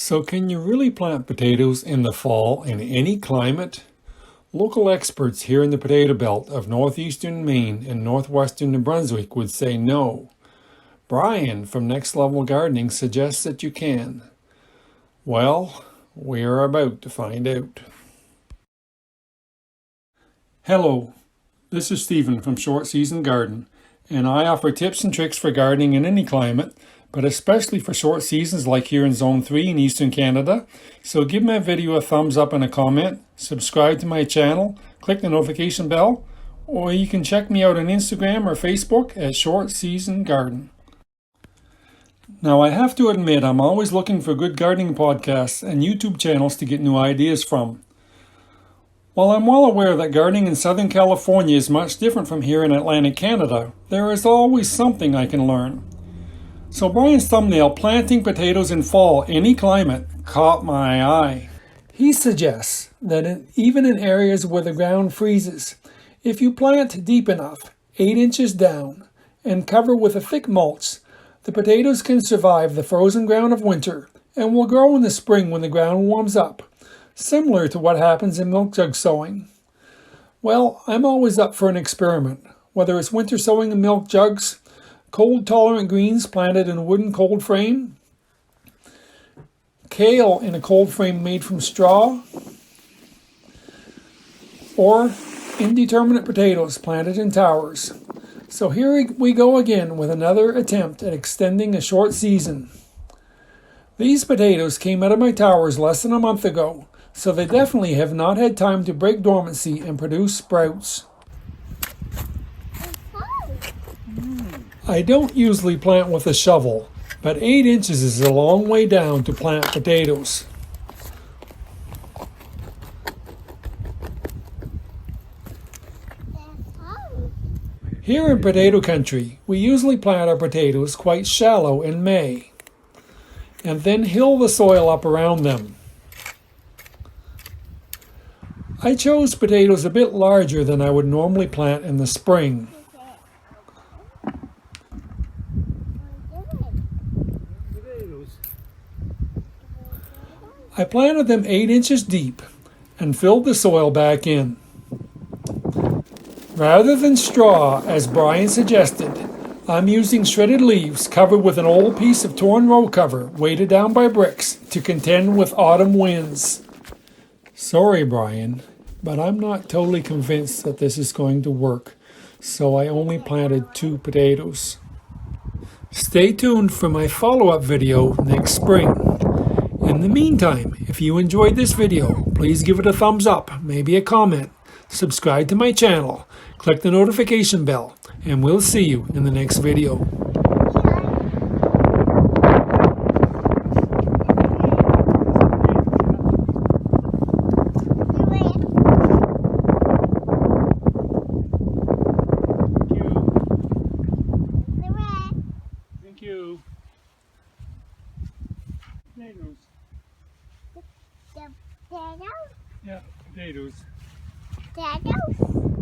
So can you really plant potatoes in the fall in any climate? Local experts here in the potato belt of northeastern Maine and northwestern New Brunswick would say no. Brian from Next Level Gardening suggests that you can. Well, we are about to find out. Hello, this is Stephen from Short Season Garden, and I offer tips and tricks for gardening in any climate, but especially for short seasons like here in Zone 3 in Eastern Canada. So give my video a thumbs up and a comment, subscribe to my channel, click the notification bell, or you can check me out on Instagram or Facebook at Short Season Garden. Now I have to admit I'm always looking for good gardening podcasts and YouTube channels to get new ideas from. While I'm well aware that gardening in Southern California is much different from here in Atlantic Canada, there is always something I can learn. So Brian's thumbnail, planting potatoes in fall, any climate, caught my eye. He suggests that even in areas where the ground freezes, if you plant deep enough, 8 inches down, and cover with a thick mulch, the potatoes can survive the frozen ground of winter and will grow in the spring when the ground warms up, similar to what happens in milk jug sowing. Well, I'm always up for an experiment, whether it's winter sowing in milk jugs, cold-tolerant greens planted in a wooden cold frame, kale in a cold frame made from straw, or indeterminate potatoes planted in towers. So here we go again with another attempt at extending a short season. These potatoes came out of my towers less than a month ago, so they definitely have not had time to break dormancy and produce sprouts. I don't usually plant with a shovel, but 8 inches is a long way down to plant potatoes. Here in potato country, we usually plant our potatoes quite shallow in May, and then hill the soil up around them. I chose potatoes a bit larger than I would normally plant in the spring. I planted them 8 inches deep and filled the soil back in. Rather than straw, as Brian suggested, I'm using shredded leaves covered with an old piece of torn row cover weighted down by bricks to contend with autumn winds. Sorry, Brian, but I'm not totally convinced that this is going to work, so I only planted 2 potatoes. Stay tuned for my follow-up video next spring. In the meantime, if you enjoyed this video, please give it a thumbs up, maybe a comment, subscribe to my channel, click the notification bell, and we'll see you in the next video. Thank you. Potatoes. Potatoes? Yeah, potatoes. Potatoes?